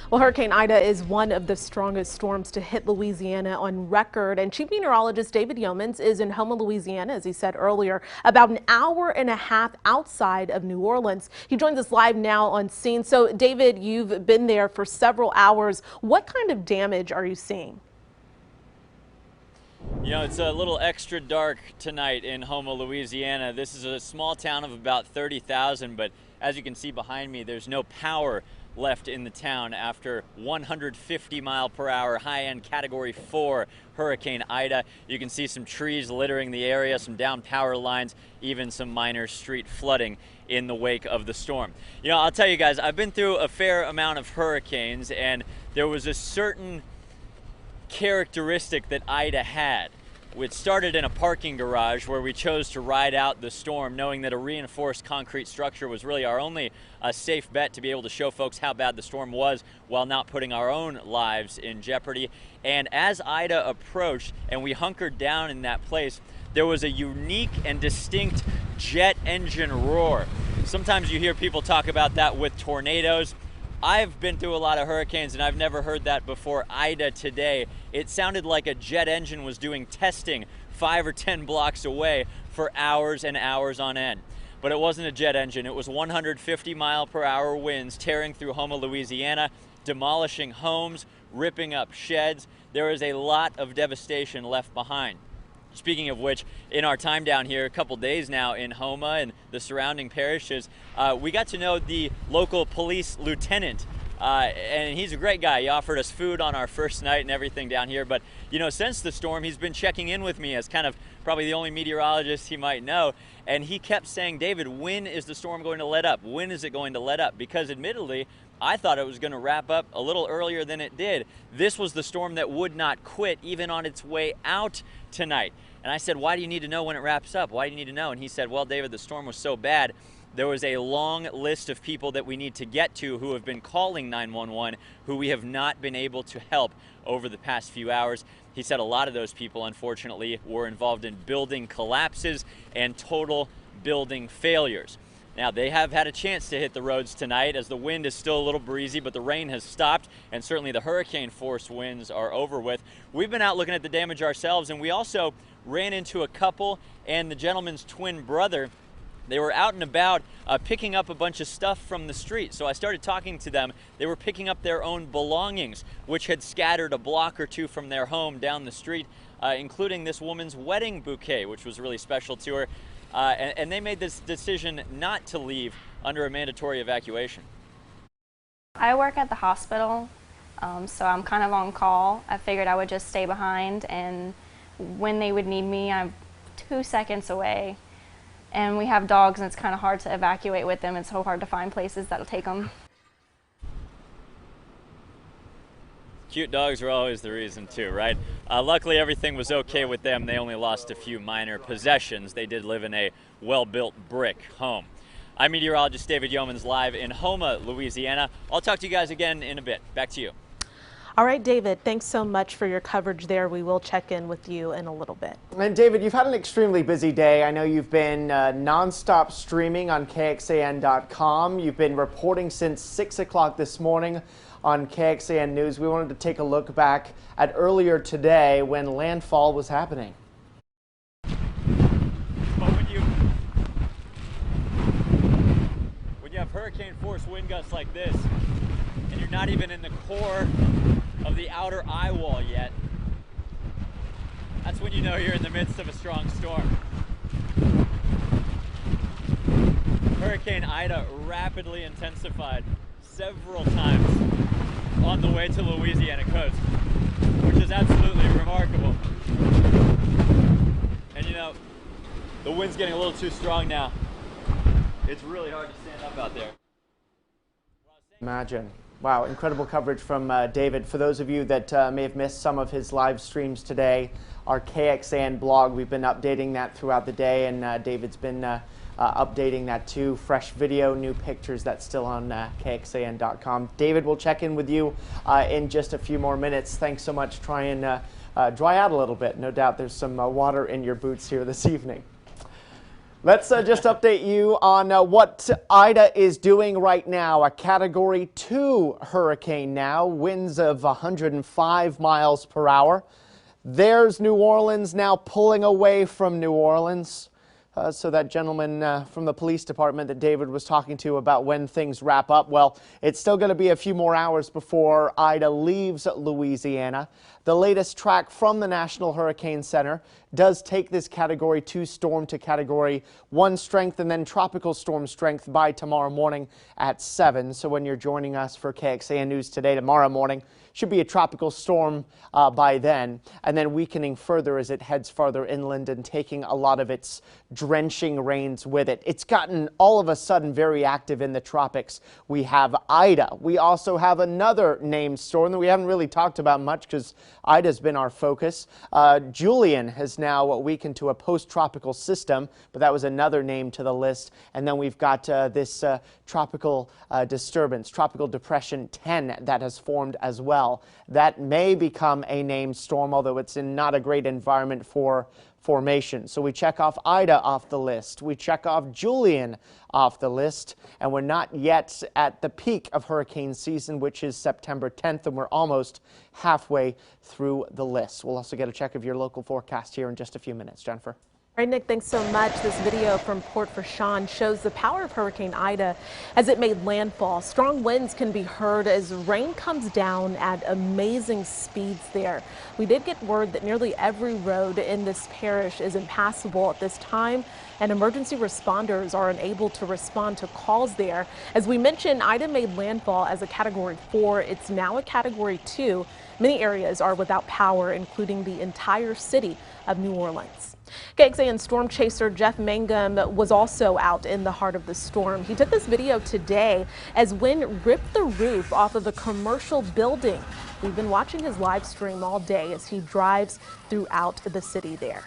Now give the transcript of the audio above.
Well, Hurricane Ida is one of the strongest storms to hit Louisiana on record, and Chief Meteorologist David Yeomans is in HOUMA, Louisiana, as he said earlier, about an hour and a half outside of New Orleans. He joins us live now on scene. So, David, you've been there for several hours. What kind of damage are you seeing? You know, it's a little extra dark tonight in HOUMA, Louisiana. This is a small town of about 30,000, but as you can see behind me, there's no power left in the town after 150-mile-per-hour high-end Category 4 Hurricane Ida. You can see some trees littering the area, some down power lines, even some minor street flooding in the wake of the storm. You know, I'll tell you guys, I've been through a fair amount of hurricanes, and there was a certain characteristic that Ida had. It started in a parking garage where we chose to ride out the storm, knowing that a reinforced concrete structure was really our only safe bet to be able to show folks how bad the storm was while not putting our own lives in jeopardy. And as Ida approached and we hunkered down in that place, there was a unique and distinct jet engine roar. Sometimes you hear people talk about that with tornadoes. I've been through a lot of hurricanes and I've never heard that before Ida today. It sounded like a jet engine was doing testing 5 or 10 blocks away for hours and hours on end. But it wasn't a jet engine. It was 150-mile-per-hour winds tearing through HOUMA, Louisiana, demolishing homes, ripping up sheds. There is a lot of devastation left behind. Speaking of which, in our time down here, a couple days now in HOUMA and the surrounding parishes, we got to know the local police lieutenant, and he's a great guy. He offered us food on our first night and everything down here. But, you know, since the storm, he's been checking in with me as kind of probably the only meteorologist he might know. And he kept saying, David, when is the storm going to let up? When is it going to let up? Because admittedly, I thought it was going to wrap up a little earlier than it did. This was the storm that would not quit even on its way out tonight. And I said, why do you need to know when it wraps up? Why do you need to know? And he said, well, David, the storm was so bad. There was a long list of people that we need to get to who have been calling 911, who we have not been able to help over the past few hours. He said a lot of those people, unfortunately, were involved in building collapses and total building failures. Now, they have had a chance to hit the roads tonight as the wind is still a little breezy, but the rain has stopped, and certainly the hurricane force winds are over with. We've been out looking at the damage ourselves, and we also ran into a couple and the gentleman's twin brother. They were out and about picking up a bunch of stuff from the street. So I started talking to them. They were picking up their own belongings, which had scattered a block or two from their home down the street, including this woman's wedding bouquet, which was really special to her. And they made this decision not to leave under a mandatory evacuation. I work at the hospital, so I'm kind of on call. I figured I would just stay behind, and when they would need me, I'm 2 seconds away. And we have dogs, and it's kind of hard to evacuate with them. It's so hard to find places that'll take them. Cute dogs are always the reason too, right? Luckily, everything was okay with them. They only lost a few minor possessions. They did live in a well-built brick home. I'm meteorologist David Yeomans live in HOUMA, Louisiana. I'll talk to you guys again in a bit. Back to you. All right, David, thanks so much for your coverage there. We will check in with you in a little bit. And David, you've had an extremely busy day. I know you've been nonstop streaming on KXAN.com. You've been reporting since 6 o'clock this morning on KXAN News. We wanted to take a look back at earlier today when landfall was happening. But when you have hurricane force wind gusts like this, and you're not even in the core of the outer eye wall yet, that's when you know you're in the midst of a strong storm. Hurricane Ida rapidly intensified several times on the way to the Louisiana coast, which is absolutely remarkable. And you know, the wind's getting a little too strong now. It's really hard to stand up out there. Imagine. Wow, incredible coverage from David. For those of you that may have missed some of his live streams today, our KXAN blog, we've been updating that throughout the day, and David's been updating that too. Fresh video, new pictures, that's still on KXAN.com. David, we'll check in with you in just a few more minutes. Thanks so much. Try and dry out a little bit. No doubt there's some water in your boots here this evening. Let's just update you on what Ida is doing right now. A Category 2 hurricane now, winds of 105 miles per hour. There's New Orleans now pulling away from New Orleans. So that gentleman from the police department that David was talking to about when things wrap up, well, it's still going to be a few more hours before Ida leaves Louisiana. The latest track from the National Hurricane Center does take this Category 2 storm to Category 1 strength and then tropical storm strength by tomorrow morning at 7. So when you're joining us for KXAN News today, tomorrow morning, should be a tropical storm by then, and then weakening further as it heads farther inland and taking a lot of its drenching rains with it. It's gotten all of a sudden very active in the tropics. We have Ida. We also have another named storm that we haven't really talked about much because Ida's been our focus. Julian has now weakened to a post-tropical system, but that was another name to the list. And then we've got this tropical disturbance, Tropical Depression 10, that has formed as well. That may become a named storm, although it's in not a great environment for formation. So we check off Ida off the list. We check off Julian off the list. And we're not yet at the peak of hurricane season, which is September 10th, and we're almost halfway through the list. We'll also get a check of your local forecast here in just a few minutes. Jennifer. All right, Nick, thanks so much. This video from Port Fourchon shows the power of Hurricane Ida as it made landfall. Strong winds can be heard as rain comes down at amazing speeds there. We did get word that nearly every road in this parish is impassable at this time, and emergency responders are unable to respond to calls there. As we mentioned, Ida made landfall as a Category 4. It's now a Category 2. Many areas are without power, including the entire city of New Orleans. KXAN storm chaser Jeff Mangum was also out in the heart of the storm. He took this video today as wind ripped the roof off of a commercial building. We've been watching his live stream all day as he drives throughout the city there.